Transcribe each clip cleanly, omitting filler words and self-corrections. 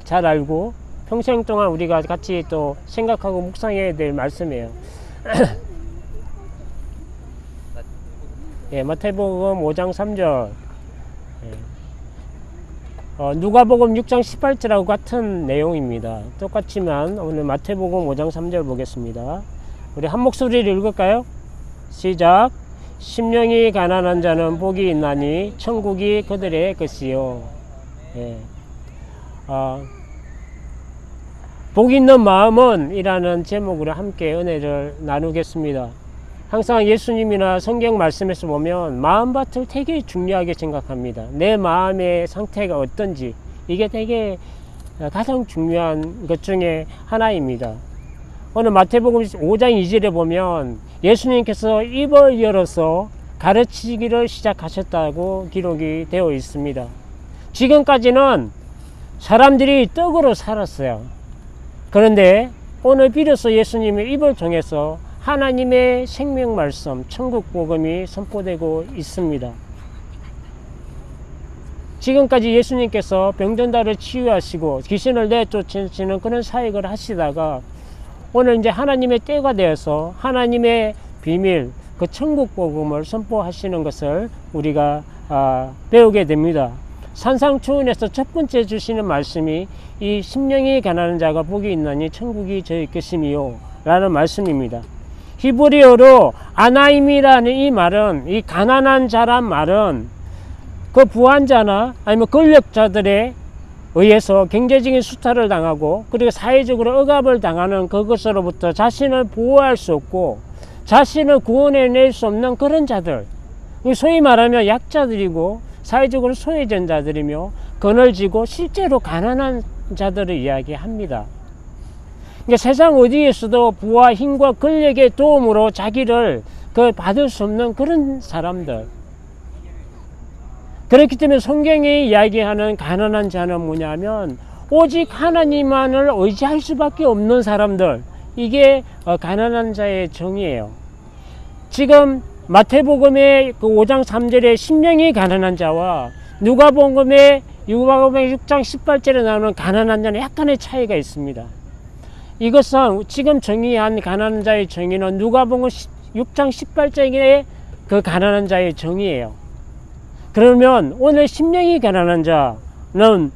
잘 알고 평생 동안 우리가 같이 또 생각하고 묵상해야 될 말씀이에요. 예, 마태복음 5장 3절, 누가복음 6장 18절하고 같은 내용입니다. 똑같지만 오늘 마태복음 5장 3절 보겠습니다. 우리 한 목소리를 읽을까요? 시작. 심령이 가난한 자는 복이 있나니 천국이 그들의 것이요. 예. 복 있는 마음은 이라는 제목으로 함께 은혜를 나누겠습니다. 항상 예수님이나 성경 말씀에서 보면 마음밭을 되게 중요하게 생각합니다. 내 마음의 상태가 어떤지, 이게 되게 가장 중요한 것 중에 하나입니다. 오늘 마태복음 5장 2절에 보면 예수님께서 입을 열어서 가르치기를 시작하셨다고 기록이 되어 있습니다. 지금까지는 사람들이 떡으로 살았어요. 그런데 오늘 비로소 예수님의 입을 통해서 하나님의 생명 말씀, 천국 복음이 선포되고 있습니다. 지금까지 예수님께서 병든자를 치유하시고 귀신을 내쫓으시는 그런 사역을 하시다가 오늘 이제 하나님의 때가 되어서 하나님의 비밀, 그 천국 복음을 선포하시는 것을 우리가 배우게 됩니다. 산상초원에서 첫 번째 주시는 말씀이 이 심령이 가난한 자가 복이 있나니 천국이 저희 것이미요 라는 말씀입니다. 히브리어로 아나임이라는 이 말은, 이 가난한 자란 말은 그 부한자나 아니면 권력자들에 의해서 경제적인 수탈을 당하고 그리고 사회적으로 억압을 당하는 그것으로부터 자신을 보호할 수 없고 자신을 구원해낼 수 없는 그런 자들, 소위 말하면 약자들이고 사회적으로 소외된 자들이며 그늘지고 실제로 가난한 자들을 이야기합니다. 그러니까 세상 어디에서도 부와 힘과 권력의 도움으로 자기를 받을 수 없는 그런 사람들. 그렇기 때문에 성경이 이야기하는 가난한 자는 뭐냐면 오직 하나님만을 의지할 수밖에 없는 사람들, 이게 가난한 자의 정의예요. 지금 마태복음의 그 5장 3절에 심령이 가난한 자와 누가복음의 6장 18절에 나오는 가난한 자는 약간의 차이가 있습니다. 이것은 지금 정의한 가난한 자의 정의는 누가복음 6장 18절의 그 가난한 자의 정의예요. 그러면 오늘 심령이 가난한 자는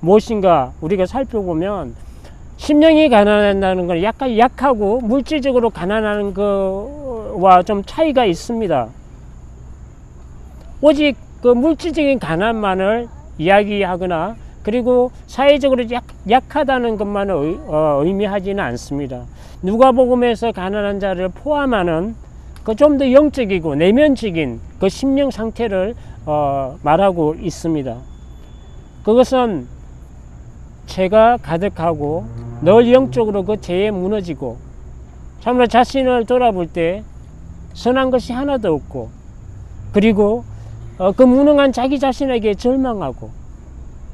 무엇인가 우리가 살펴보면 심령이 가난하다는 건 약간 약하고 물질적으로 가난한 거와 좀 차이가 있습니다. 오직 그 물질적인 가난만을 이야기하거나 그리고 사회적으로 약하다는 것만을 의미하지는 않습니다. 누가복음에서 가난한 자를 포함하는 그 좀 더 영적이고 내면적인 그 심령 상태를 말하고 있습니다. 그것은 죄가 가득하고 늘 영적으로 그 죄에 무너지고 참으로 자신을 돌아볼 때 선한 것이 하나도 없고 그리고 그 무능한 자기 자신에게 절망하고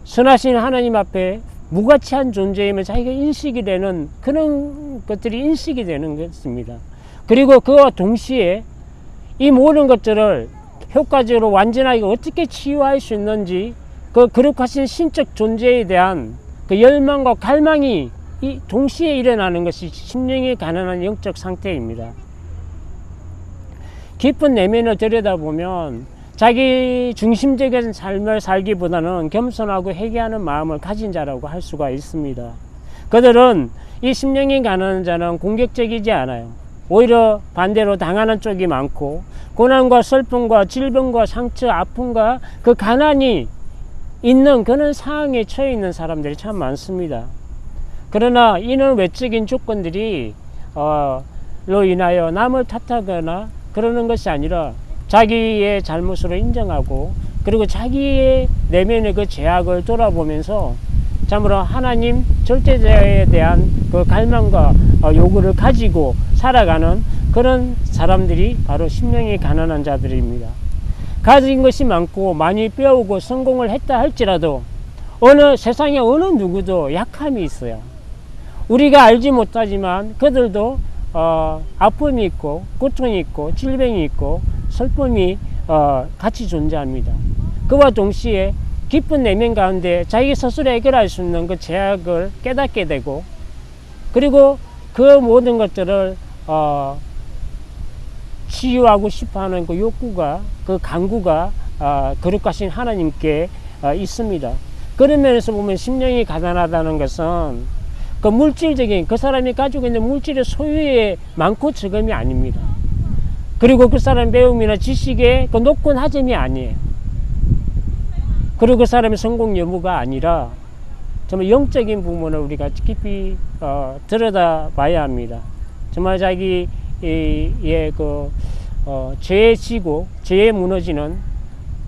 선하신 하나님 앞에 무가치한 존재임을 자기가 인식이 되는 그런 것들이 인식이 되는 것입니다. 그리고 그와 동시에 이 모든 것들을 효과적으로 완전하게 어떻게 치유할 수 있는지 그 거룩하신 신적 존재에 대한 그 열망과 갈망이 이 동시에 일어나는 것이 심령이 가난한 영적 상태입니다. 깊은 내면을 들여다보면 자기 중심적인 삶을 살기보다는 겸손하고 회개하는 마음을 가진 자라고 할 수가 있습니다. 그들은 이 심령이 가난한 자는 공격적이지 않아요. 오히려 반대로 당하는 쪽이 많고 고난과 슬픔과 질병과 상처, 아픔과 그 가난이 있는 그런 상황에 처해 있는 사람들이 참 많습니다. 그러나 이는 외적인 조건들이 로 인하여 남을 탓하거나 그러는 것이 아니라 자기의 잘못으로 인정하고 그리고 자기의 내면의 그 죄악을 돌아보면서 참으로 하나님 절대자에 대한 그 갈망과 요구를 가지고 살아가는 그런 사람들이 바로 심령이 가난한 자들입니다. 가진 것이 많고 많이 배우고 성공을 했다 할지라도 세상에 어느 누구도 약함이 있어요. 우리가 알지 못하지만 그들도 아픔이 있고 고통이 있고 질병이 있고 슬픔이 같이 존재합니다. 그와 동시에 깊은 내면 가운데 자기 스스로 해결할 수 있는 그 제약을 깨닫게 되고, 그리고 그 모든 것들을 치유하고 싶어하는 그 욕구가, 그 간구가 거룩하신 하나님께 있습니다. 그런 면에서 보면 심령이 가난하다는 것은 그 물질적인, 그 사람이 가지고 있는 물질의 소유의 많고 적음이 아닙니다. 그리고 그 사람의 배움이나 지식의 그 높고 낮음이 아니에요. 그리고 그 사람의 성공 여부가 아니라 정말 영적인 부분을 우리가 깊이 들여다봐야 합니다. 정말 자기의 죄에 지고 죄에 무너지는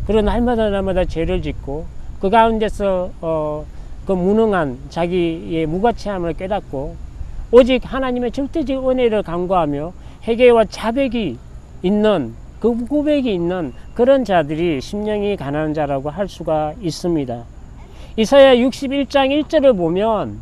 그런 날마다 죄를 짓고, 그 가운데서 그 무능한 자기의 무가치함을 깨닫고 오직 하나님의 절대적 은혜를 간구하며 회개와 자백이 있는, 그 고백이 있는 그런 자들이 심령이 가난한 자라고 할 수가 있습니다. 이사야 61장 1절을 보면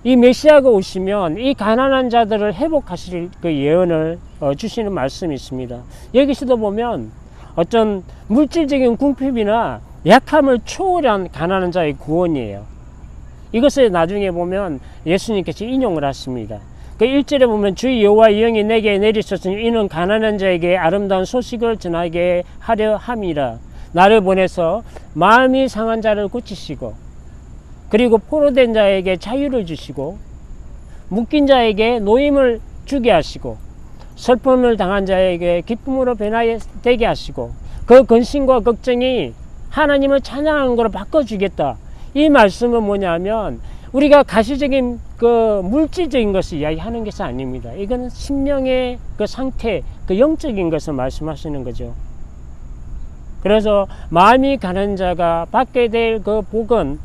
이 메시아가 오시면 이 가난한 자들을 회복하실 그 예언을 주시는 말씀이 있습니다. 여기서도 보면 어떤 물질적인 궁핍이나 약함을 초월한 가난한 자의 구원이에요. 이것을 나중에 보면 예수님께서 인용을 하십니다. 그 1절에 보면 주 여호와의 영이 내게 내리셨으니 이는 가난한 자에게 아름다운 소식을 전하게 하려 함이라. 나를 보내서 마음이 상한 자를 고치시고, 그리고 포로된 자에게 자유를 주시고, 묶인 자에게 노임을 주게 하시고, 슬픔을 당한 자에게 기쁨으로 변화되게 하시고, 그 근심과 걱정이 하나님을 찬양하는 것으로 바꿔주겠다. 이 말씀은 뭐냐면 우리가 가시적인 그 물질적인 것을 이야기하는 것이 아닙니다. 이거는 심령의 그 상태, 그 영적인 것을 말씀하시는 거죠. 그래서 마음이 가난한 자가 받게 될 그 복은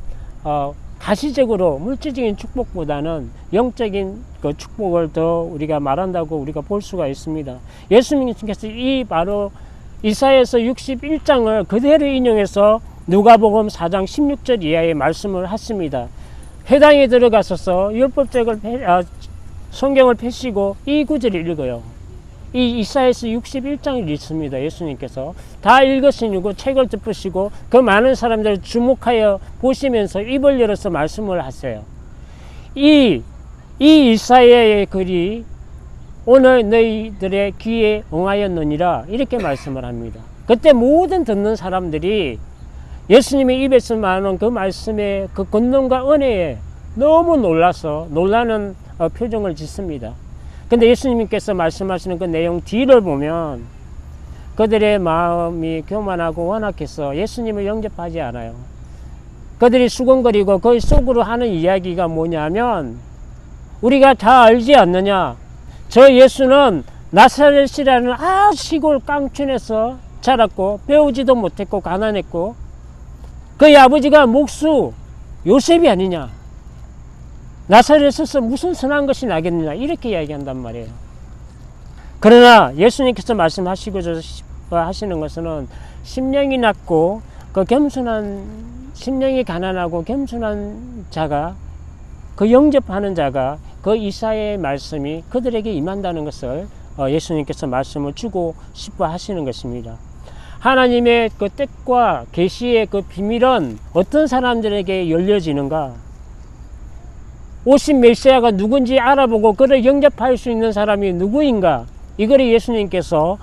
가시적으로 물질적인 축복보다는 영적인 그 축복을 더 우리가 말한다고 우리가 볼 수가 있습니다. 예수님께서 이 바로 이사야서 61장을 그대로 인용해서 누가복음 4장 16절 이하의 말씀을 하십니다. 회당에 들어가셔서 율법책을 성경을 펴시고 이 구절을 읽어요. 이 이사야서 61장을 읽습니다. 예수님께서 다 읽으시고 책을 덮으시고 그 많은 사람들을 주목하여 보시면서 입을 열어서 말씀을 하세요. 이 이사야의 글이 오늘 너희들의 귀에 응하였느니라, 이렇게 말씀을 합니다. 그때 모든 듣는 사람들이 예수님의 입에서 말하는 그 말씀의 그 권능과 은혜에 너무 놀라서 놀라는 표정을 짓습니다. 근데 예수님께서 말씀하시는 그 내용 뒤를 보면 그들의 마음이 교만하고 완악해서 예수님을 영접하지 않아요. 그들이 수근거리고 그 속으로 하는 이야기가 뭐냐면, 우리가 다 알지 않느냐, 저 예수는 나사렛이라는 시골 깡촌에서 자랐고 배우지도 못했고 가난했고 그의 아버지가 목수 요셉이 아니냐, 나사렛에서 무슨 선한 것이 나겠느냐, 이렇게 이야기한단 말이에요. 그러나 예수님께서 말씀하시고 하시는 것은 심령이 낮고 그 겸손한, 심령이 가난하고 겸손한 자가, 그 영접하는 자가 그 이사야의 말씀이 그들에게 임한다는 것을 예수님께서 말씀을 주고 싶어 하시는 것입니다. 하나님의 그 뜻과 계시의 그 비밀은 어떤 사람들에게 열려지는가? 오신 메시아가 누군지 알아보고 그를 영접할 수 있는 사람이 누구인가? 이거를 예수님께서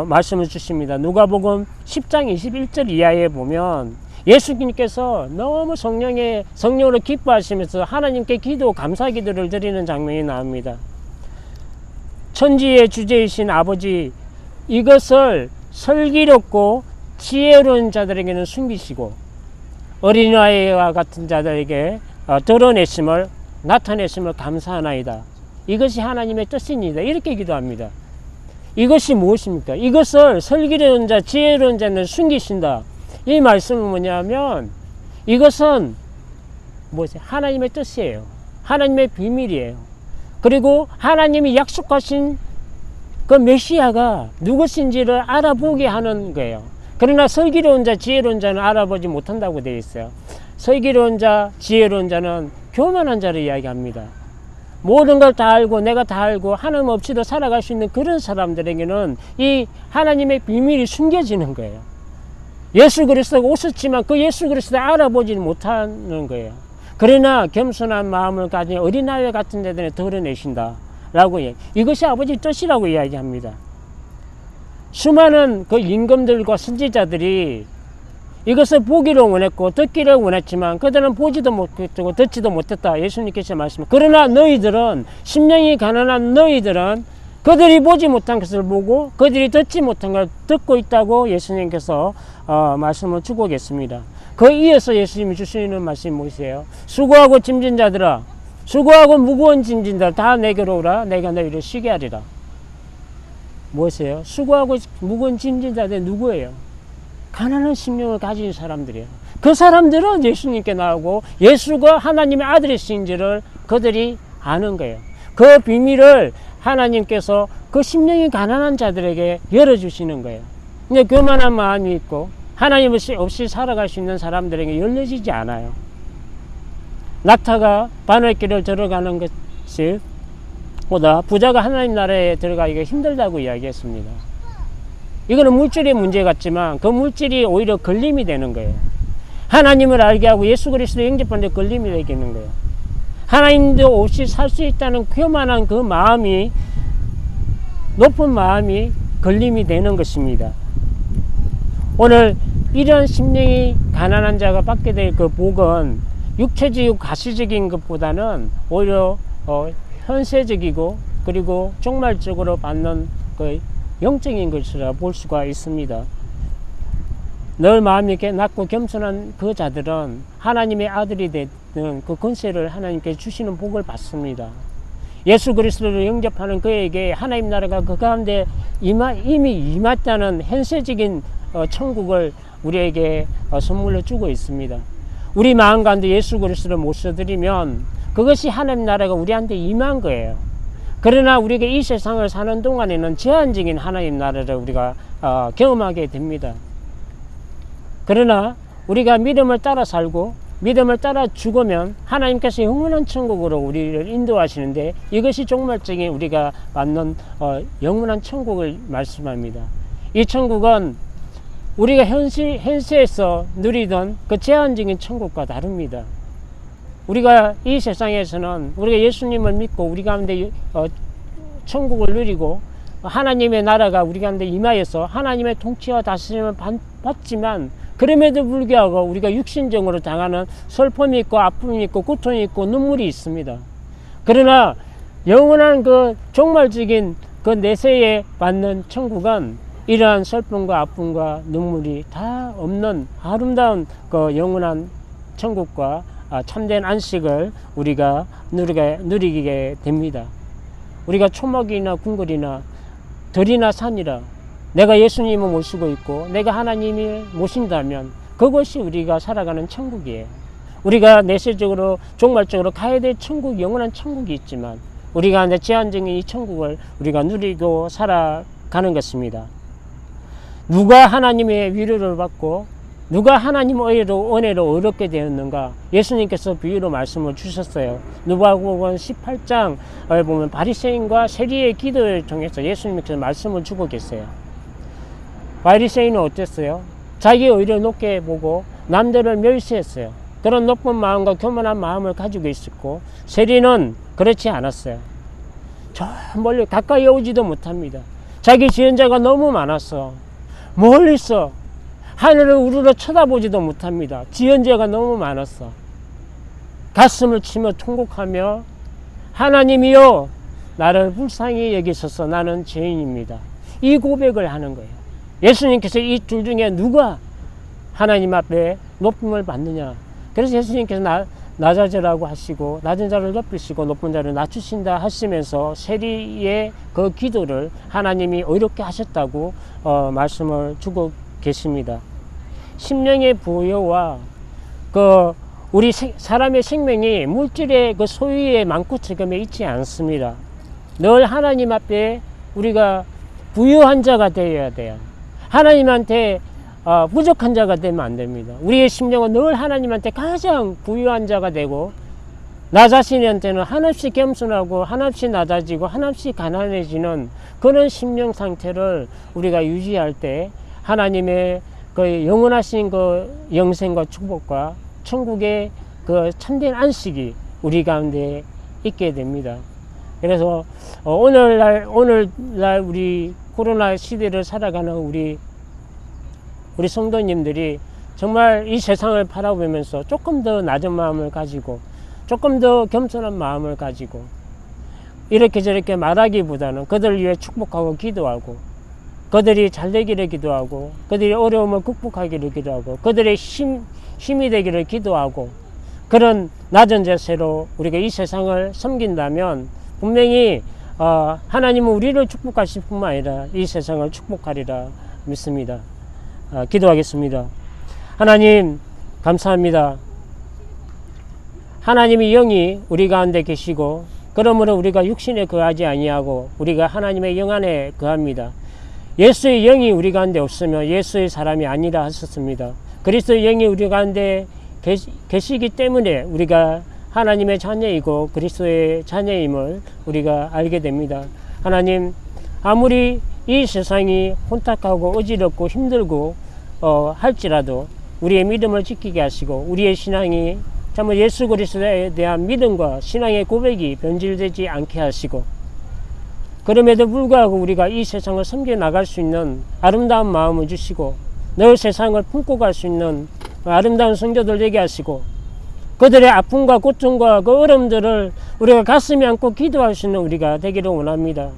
말씀을 주십니다. 누가복음 10장 21절 이하에 보면 예수님께서 너무 성령으로 기뻐하시면서 하나님께 기도, 감사 기도를 드리는 장면이 나옵니다. 천지의 주제이신 아버지, 이것을 슬기롭고 지혜로운 자들에게는 숨기시고 어린아이와 같은 자들에게 나타내심을 감사하나이다. 이것이 하나님의 뜻입니다. 이렇게 기도합니다. 이것이 무엇입니까? 이것을 슬기로운 자, 지혜로운 자는 숨기신다. 이 말씀은 뭐냐면 이것은 하나님의 뜻이에요. 하나님의 비밀이에요. 그리고 하나님이 약속하신 그 메시아가 누구신지를 알아보게 하는 거예요. 그러나 슬기로운 자, 지혜로운 자는 알아보지 못한다고 되어 있어요. 슬기로운 자, 지혜로운 자는 교만한 자를 이야기합니다. 모든 걸 다 알고 내가 다 알고 하나님 없이도 살아갈 수 있는 그런 사람들에게는 이 하나님의 비밀이 숨겨지는 거예요. 예수 그리스도가 오셨지만 그 예수 그리스도를 알아보지 못하는 거예요. 그러나 겸손한 마음을 가진 어린아이 같은 데들에 드러내신다 라고 이것이 아버지 뜻이라고 이야기합니다. 수많은 그 임금들과 선지자들이 이것을 보기를 원했고 듣기를 원했지만 그들은 보지도 못했고 듣지도 못했다. 예수님께서 말씀하셨습니다. 그러나 너희들은, 심령이 가난한 너희들은 그들이 보지 못한 것을 보고 그들이 듣지 못한 걸 듣고 있다고 예수님께서 말씀을 주고 계십니다. 그 이어서 예수님이 주시는 말씀이 무엇이에요? 수고하고 짐진 자들아, 수고하고 무거운 짐진들 다 내게로 오라. 내가 너희를 쉬게 하리라. 무엇이에요? 수고하고 무거운 짐진 자들 누구예요? 가난한 심령을 가진 사람들이에요. 그 사람들은 예수님께 나오고 예수가 하나님의 아들이신지를 그들이 아는 거예요. 그 비밀을 하나님께서 그 심령이 가난한 자들에게 열어주시는 거예요. 근데 교만한 마음이 있고 하나님 없이 살아갈 수 있는 사람들에게 열려지지 않아요. 낙타가 바늘길을 들어가는 것이 보다 부자가 하나님 나라에 들어가기가 힘들다고 이야기했습니다. 이거는 물질의 문제 같지만 그 물질이 오히려 걸림이 되는 거예요. 하나님을 알게 하고 예수 그리스도 영접하는 데 걸림이 되는 거예요. 하나님도 없이 살 수 있다는 교만한 그 마음이, 높은 마음이 걸림이 되는 것입니다. 오늘 이런 심령이 가난한 자가 받게 될 그 복은 육체적이고 가시적인 것보다는 오히려 현세적이고 그리고 종말적으로 받는 그 영적인 것이라 볼 수가 있습니다. 늘 마음이 낮고 겸손한 그 자들은 하나님의 아들이 되는 그 권세를 하나님께 주시는 복을 받습니다. 예수 그리스도를 영접하는 그에게 하나님 나라가 그 가운데 이미 임했다는 현세적인 천국을 우리에게 선물로 주고 있습니다. 우리 마음 가운데 예수 그리스도를 모셔드리면 그것이 하나님 나라가 우리한테 임한 거예요. 그러나 우리가 이 세상을 사는 동안에는 제한적인 하나님 나라를 우리가 경험하게 됩니다. 그러나 우리가 믿음을 따라 살고 믿음을 따라 죽으면 하나님께서 영원한 천국으로 우리를 인도하시는데 이것이 종말적인 우리가 받는 영원한 천국을 말씀합니다. 이 천국은 우리가 현세에서 누리던 그 제한적인 천국과 다릅니다. 우리가 이 세상에서는 우리가 예수님을 믿고 우리 가운데 천국을 누리고 하나님의 나라가 우리 가운데 임하여서 하나님의 통치와 다스림을 받지만 그럼에도 불구하고 우리가 육신적으로 당하는 슬픔이 있고 아픔이 있고 고통이 있고 눈물이 있습니다. 그러나 영원한 그 종말적인 그 내세에 받는 천국은 이러한 슬픔과 아픔과 눈물이 다 없는 아름다운 그 영원한 천국과 참된 안식을 우리가 누리게 됩니다. 우리가 초목이나 궁궐이나 들이나 산이라 내가 예수님을 모시고 있고 내가 하나님을 모신다면 그것이 우리가 살아가는 천국이에요. 우리가 내세적으로 종말적으로 가야 될 천국, 영원한 천국이 있지만 우리가 제한적인 이 천국을 우리가 누리고 살아가는 것입니다. 누가 하나님의 위로를 받고 누가 하나님의 은혜로 얻게 되었는가? 예수님께서 비유로 말씀을 주셨어요. 누가복음 18장에 보면 바리새인과 세리의 기도를 통해서 예수님께서 말씀을 주고 계세요. 바리새인은 어땠어요? 자기 의를 높게 보고 남들을 멸시했어요. 그런 높은 마음과 교만한 마음을 가지고 있었고 세리는 그렇지 않았어요. 저 멀리 가까이 오지도 못합니다. 자기 지연자가 너무 많았어. 멀리서 하늘을 우러러 쳐다보지도 못합니다. 지연자가 너무 많았어. 가슴을 치며 통곡하며 하나님이여 나를 불쌍히 여기소서 나는 죄인입니다. 이 고백을 하는 거예요. 예수님께서 이 둘 중에 누가 하나님 앞에 높임을 받느냐. 그래서 예수님께서 낮아지라고 하시고 낮은 자를 높이시고 높은 자를 낮추신다 하시면서 세리의 그 기도를 하나님이 어렵게 하셨다고 말씀을 주고 계십니다. 심령의 부여와 그 우리 사람의 생명이 물질의 그 소유의 많고지금에 있지 않습니다. 늘 하나님 앞에 우리가 부유한 자가 되어야 돼요. 하나님한테 부족한 자가 되면 안 됩니다. 우리의 심령은 늘 하나님한테 가장 부유한 자가 되고 나 자신한테는 한없이 겸손하고 한없이 낮아지고 한없이 가난해지는 그런 심령 상태를 우리가 유지할 때 하나님의 그 영원하신 그 영생과 축복과 천국의 그 참된 안식이 우리 가운데 있게 됩니다. 그래서 오늘날 우리 코로나 시대를 살아가는 우리 성도님들이 정말 이 세상을 바라보면서 조금 더 낮은 마음을 가지고 조금 더 겸손한 마음을 가지고 이렇게 저렇게 말하기보다는 그들을 위해 축복하고 기도하고 그들이 잘 되기를 기도하고 그들이 어려움을 극복하기를 기도하고 그들의 힘이 되기를 기도하고 그런 낮은 자세로 우리가 이 세상을 섬긴다면 분명히 하나님은 우리를 축복하실 뿐만 아니라 이 세상을 축복하리라 믿습니다. 기도하겠습니다. 하나님 감사합니다. 하나님의 영이 우리 가운데 계시고 그러므로 우리가 육신에 거하지 아니하고 우리가 하나님의 영 안에 거합니다. 예수의 영이 우리 가운데 없으면 예수의 사람이 아니라 하셨습니다. 그리스도의 영이 우리 가운데 계시기 때문에 우리가 하나님의 자녀이고 그리스도의 자녀임을 우리가 알게 됩니다. 하나님, 아무리 이 세상이 혼탁하고 어지럽고 힘들고 할지라도 우리의 믿음을 지키게 하시고 우리의 신앙이 정말 예수 그리스도에 대한 믿음과 신앙의 고백이 변질되지 않게 하시고 그럼에도 불구하고 우리가 이 세상을 섬겨 나갈 수 있는 아름다운 마음을 주시고 늘 세상을 품고 갈 수 있는 아름다운 성도들 되게 하시고 그들의 아픔과 고통과 그 어려움들을 우리가 가슴에 안고 기도할 수 있는 우리가 되기를 원합니다.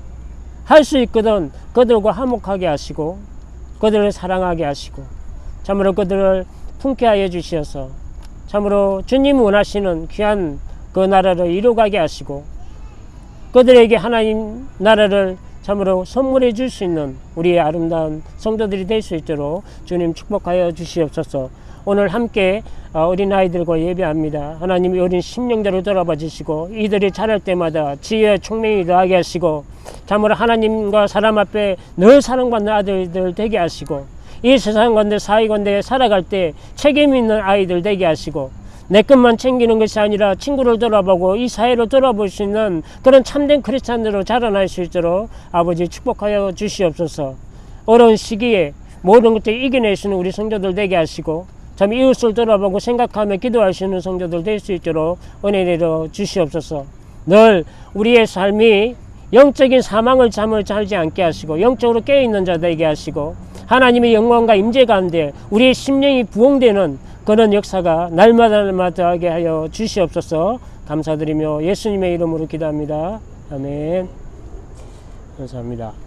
할 수 있거든 그들과 화목하게 하시고 그들을 사랑하게 하시고 참으로 그들을 품게 하여 주시어서 참으로 주님 원하시는 귀한 그 나라를 이루어가게 하시고 그들에게 하나님 나라를 참으로 선물해 줄 수 있는 우리의 아름다운 성도들이 될 수 있도록 주님 축복하여 주시옵소서. 오늘 함께 어린아이들과 예배합니다. 하나님이 어린 심령들을 돌아봐 주시고 이들이 자랄 때마다 지혜와 총명이 더하게 하시고 참으로 하나님과 사람 앞에 늘 사랑받는 아들들 되게 하시고 이 세상 가운데 사회 가운데 살아갈 때 책임 있는 아이들 되게 하시고 내 것만 챙기는 것이 아니라 친구를 돌아보고 이 사회를 돌아볼 수 있는 그런 참된 크리스찬으로 자라날 수 있도록 아버지 축복하여 주시옵소서. 어려운 시기에 모든 것들을 이겨낼 수 있는 우리 성도들 되게 하시고 참 이웃을 돌아보고 생각하며 기도할 수 있는 성도들 될 수 있도록 은혜 내려 주시옵소서. 늘 우리의 삶이 영적인 사망을 잠을 자지 않게 하시고 영적으로 깨어있는 자 되게 하시고 하나님의 영광과 임재 가운데 우리의 심령이 부흥되는 그런 역사가 날마다 하게 하여 주시옵소서. 감사드리며 예수님의 이름으로 기도합니다. 아멘. 감사합니다.